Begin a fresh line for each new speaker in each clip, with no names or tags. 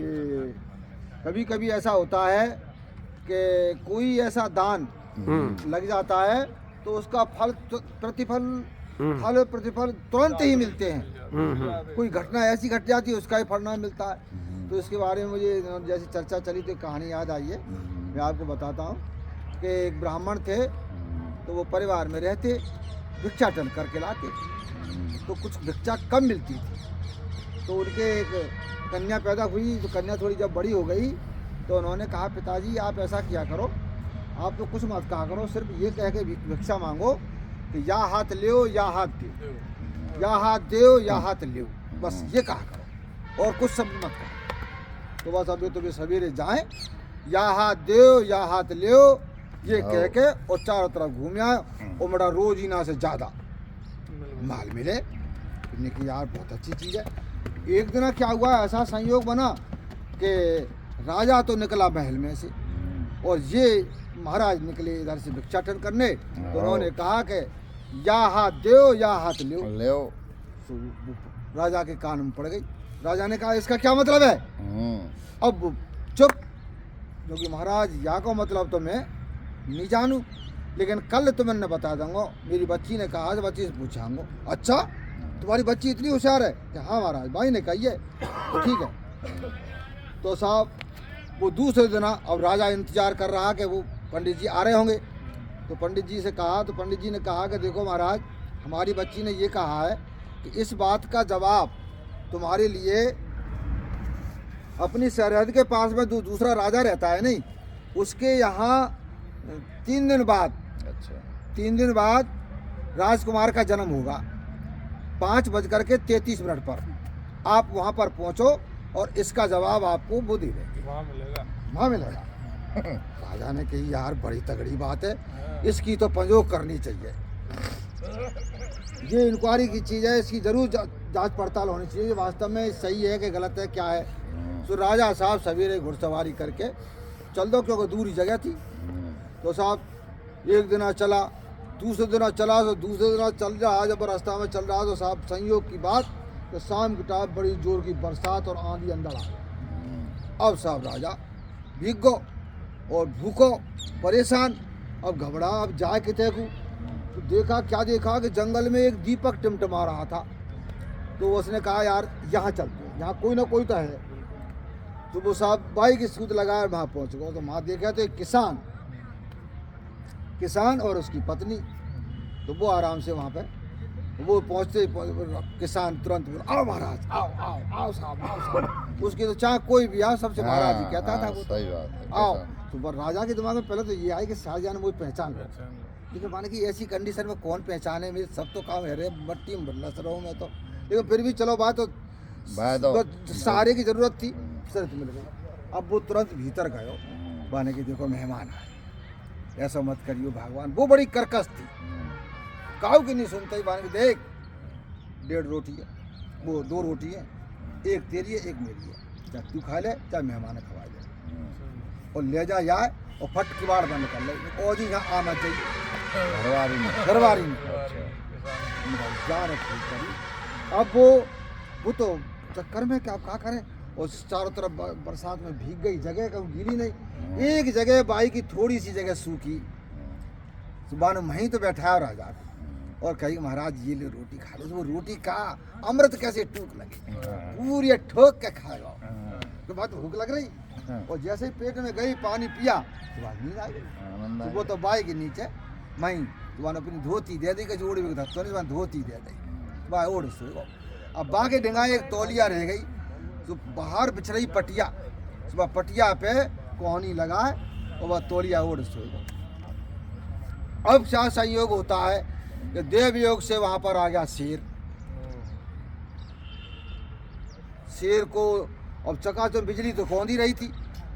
कि कभी कभी ऐसा होता है कि कोई ऐसा दान लग जाता है तो उसका प्रतिफल तुरंत ही मिलते हैं। कोई घटना ऐसी घट जाती है उसका ही फल ना मिलता है। तो इसके बारे में मुझे जैसी चर्चा चली तो कहानी याद आई है, मैं आपको बताता हूँ कि एक ब्राह्मण थे, तो वो परिवार में रहते, भिक्षाटन करके लाते, तो कुछ भिक्षा कम मिलती थी। तो उनके एक कन्या पैदा हुई, तो कन्या थोड़ी जब बड़ी हो गई तो उन्होंने कहा, पिताजी आप ऐसा किया करो, आप तो कुछ मत कहा करो, सिर्फ ये कह के भिक्षा मांगो कि या हाथ ले या हाथ दो, या हाथ दो या हाथ ले, बस ये कहा करो और कुछ शब्द मत कहो। तो बस अभी तो वे सवेरे जाएं, या हाथ दो या हाथ ले ये कह के और चारों तरफ घूम आए और बड़ा रोजीना से ज़्यादा माल मिले। कि यार बहुत अच्छी चीज़ है। एक दिन क्या हुआ, ऐसा संयोग बना कि राजा तो निकला महल में से और ये महाराज निकले इधर से भिक्षाटन करने, तो उन्होंने कहा कि या हाथ दो या हाथ ले। तो राजा के कान में पड़ गई। राजा ने कहा इसका क्या मतलब है? अब चुप, क्योंकि महाराज या को मतलब तो मैं नहीं जानू, लेकिन कल तुम्हें न बता दूंगा। मेरी बच्ची ने कहा, बच्ची से पूछाऊंगा, अच्छा तुम्हारी बच्ची इतनी होशियार है कि हाँ महाराज, भाई ने कही है, तो ठीक है। तो साहब वो दूसरे दिन अब राजा इंतजार कर रहा कि वो पंडित जी आ रहे होंगे। तो पंडित जी से कहा, तो पंडित जी ने कहा कि देखो महाराज, हमारी बच्ची ने ये कहा है कि इस बात का जवाब तुम्हारे लिए अपनी सरहद के पास में दूसरा राजा रहता है नहीं, उसके यहाँ 3 दिन बाद, अच्छा 3 दिन बाद राजकुमार का जन्म होगा, 5:33 पर आप वहाँ पर पहुँचो और इसका जवाब आपको वो दे देंगे, वहाँ मिलेगा। राजा ने कही यार बड़ी तगड़ी बात है, इसकी तो पंजोग करनी चाहिए, ये इंक्वायरी की चीज़ है, इसकी जरूर जांच पड़ताल होनी चाहिए, वास्तव में सही है कि गलत है क्या है। तो राजा साहब सवेरे घुड़सवारी करके चल दो, क्योंकि दूरी जगह थी। तो साहब एक दिन चला, दूसरे दिन चला, तो दूसरे दिन चल रहा, जब रास्ता में चल रहा तो साहब संयोग की बात कि शाम की टाइम बड़ी जोर की बरसात और आंधी अंदर आ। अब साहब राजा भीग गो और भूखो परेशान, अब घबरा, अब जाए कितने को। तो देखा, क्या देखा कि जंगल में एक दीपक टिमटिमा रहा था। तो उसने कहा यार यहाँ चलते हैं, यहाँ कोई ना कोई तो है। तो वो साहब बाइक की सूत लगाया, वहाँ पहुँच गए। तो वहाँ देखा तो एक किसान और उसकी पत्नी। तो वो आराम से वहाँ पे वो पहुँचते किसान तुरंत बोला, आओ महाराज, आओ आओ आओ साहब, आओ साहब। उसकी तो चाहे कोई भी आओ, सबसे महाराज ही कहता था वो।
सही बात है।
आओ। तो राजा के दिमाग में पहले तो ये आए कि शाहजहां मुझे पहचान लो, लेकिन माने कि ऐसी कंडीशन में कौन पहचाने, मेरे सब तो काम है रे, मट्टी में बदला रहा हूँ मैं तो, लेकिन फिर भी चलो बात तो सहारे की जरूरत थी, शर्त मिल गई। अब वो तुरंत भीतर गयो, माने कि देखो मेहमान आए, ऐसा मत करियो भगवान। वो बड़ी कर्कश थी, काऊ की नहीं सुनता ही, माने कि देख 1.5 रोटी है, वो 2 रोटी है, एक तेरी है एक मेरी है, चाहे तू खा ले चाहे मेहमान खवा ले, और ले जा जाए और फट किवाड़ बंद कर ले, और जी यहाँ आना चाहिए घरवारी में। जान करी। अब वो तो चक्कर में क्या करें, और चारों तरफ बरसात में भीग गई, जगह कहीं गीली नहीं, एक जगह बाई की थोड़ी सी जगह सूखी, सुबह ने वहीं तो बैठाया राजा को और कही महाराज ये ले रोटी खा लो। वो रोटी का अमृत कैसे टूक लगे, पूरी ठोक के खाएगा। तो बात भूख लग रही, और जैसे ही पेट में गई पानी पिया तो बात नींद आ गई। तो वो तो बाई के नीचे मई तो अपनी धोती दे दी, जोड़ भी था धोती दे दी, बाय ओढ़ सो। अब बाकी डिंगाई एक तौलिया रह गई, तो बाहर बिछ रही पटिया, सुबह पटिया पे कोहनी लगाए और वह तौलिया ओढ़ सो। अब क्या संयोग होता है कि देवयोग से वहां पर आ गया शेर को। अब चकाचौंध बिजली तो कौंधी रही थी,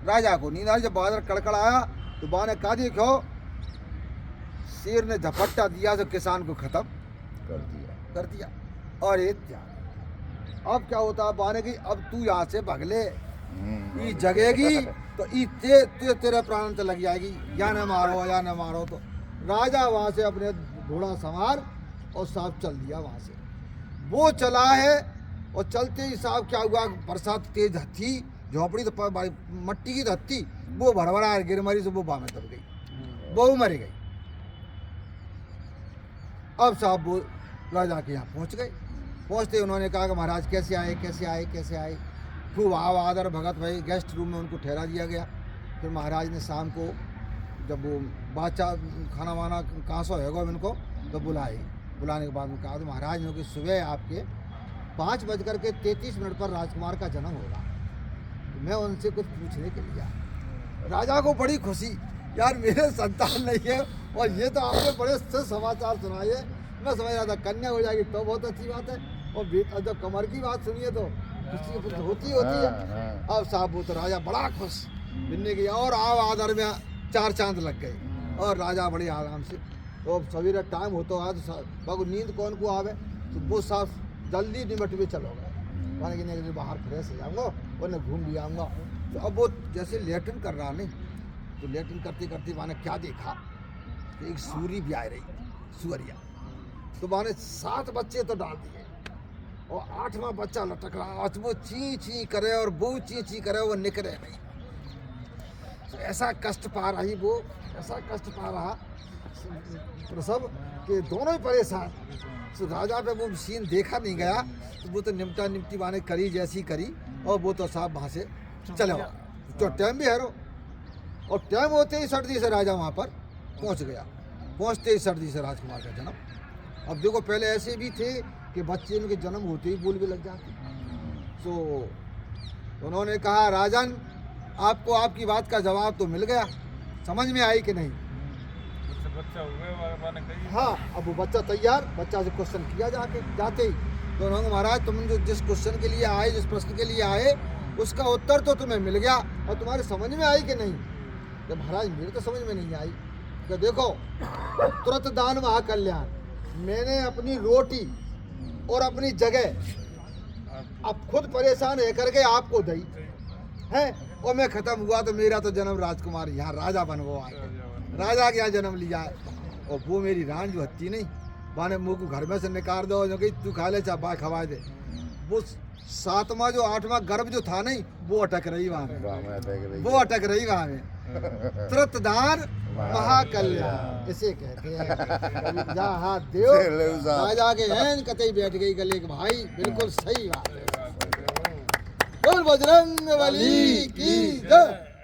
राजा को नींद आई। जब बादल कड़कड़ आया तो बा ने कहा देखो, शेर ने झपट्टा दिया तो किसान को खत्म कर दिया। और ये अब क्या होता है, बाने की अब तू यहाँ से भगले, ये जगेगी तो तेरे प्राण तो लग जाएगी, या न मारो। तो राजा वहाँ से अपने घोड़ा सवार और साहब चल दिया वहाँ से। वो चला है और चलते ही साहब क्या हुआ, बरसात तेज थी झोपड़ी तो मट्टी की धत्ती, वो भड़बड़ा गिर मरी तो वो बा में दब गई, बहू मरी गई। अब साहब वो राजा के यहाँ पहुँच गए। पहुँचते उन्होंने कहा कि महाराज कैसे आए कैसे आए कैसे आए। खूब आव आदर भगत भाई, गेस्ट रूम में उनको ठहरा दिया गया। फिर महाराज ने शाम को जब वो बादशाह खाना वाना कहाँ से होगा इनको तो बुलाने के बाद में कहा तो महाराज ने कि सुबह आपके 5:33 पर राजकुमार का जन्म होगा। तो मैं उनसे कुछ पूछने के लिए आया। राजा को बड़ी खुशी, यार मेरे संतान नहीं है और ये तो आपने बड़े से समाचार सुनाए। मैं समझ रहा था कन्या हो जाएगी तो बहुत अच्छी बात है, और जब कमर की बात सुनिए तो खुशी कुछ होती है। अब साहब वो तो राजा बड़ा खुश मिलने गया और आव आदर में 4 चांद लग गए और राजा बड़े आराम से। तो सवेरे टाइम होता है तो बाबू नींद कौन को आवे तो वो साहब जल्दी निमट में चलो गए, माने कि बाहर फ्रेश हो जाऊँगा और न घूम भी आऊँगा। तो अब वो जैसे लेटन कर रहा नहीं, तो लेटन करते करते माने क्या देखा कि एक सूरी भी आ रही, सुअरिया। तो माने 7 बच्चे तो डाल दिए और 8वां बच्चा लटक रहा और वो ची ची करे और वो ची ची करे, वो निकले नहीं। तो ऐसा कष्ट पा रही वो, ऐसा कष्ट पा रहा प्रसव कि दोनों ही परेशान। तो राजा पे वो सीन देखा नहीं गया, तो वो तो निमटा निमटी माने करी जैसी करी और वो तो साहब वहाँ से चले गया। तो टाइम भी है रो, और टाइम होते ही सर्दी से राजा वहाँ पर पहुँच गया। पहुँचते ही सर्दी से राजकुमार का जन्म। अब देखो पहले ऐसे भी थे कि बच्चे उनके जन्म होते ही बोल भी लग जाते। तो उन्होंने कहा राजन आपको आपकी बात का जवाब तो मिल गया, समझ में आई कि नहीं?
बच्चा हो गया।
हाँ, अब वो बच्चा तैयार, बच्चा से क्वेश्चन किया जाते ही तो उन्होंने महाराज तुम जो जिस क्वेश्चन के लिए आए, जिस प्रश्न के लिए आए उसका उत्तर तो तुम्हें मिल गया और तुम्हारे समझ में आई कि नहीं? तो महाराज मेरे तो समझ में नहीं आई। तो देखो तुरंत दान महाकल्याण, मैंने अपनी रोटी और अपनी जगह अब खुद परेशान है करके आपको दी है और मैं खत्म हुआ तो मेरा तो जन्म राजकुमार यहाँ राजा बन गया है, राजा के यहाँ जन्म लिया है। और वो मेरी रान जो हत्ती नहीं माने मुँह को घर में से निकाल दो जो कि तू खा ले चाहे बा खवा दे, वो 7वां जो 8वां गर्भ जो था नहीं वो अटक रही वहाँ में, वो अटक रही वहाँ में। तुरंत दान महाकल्याण इसे कहते हैं। जहाँ देव राजा के हैं कतई बैठ गई गले के भाई, बिल्कुल सही बात है। बोल बजरंग बली की जय।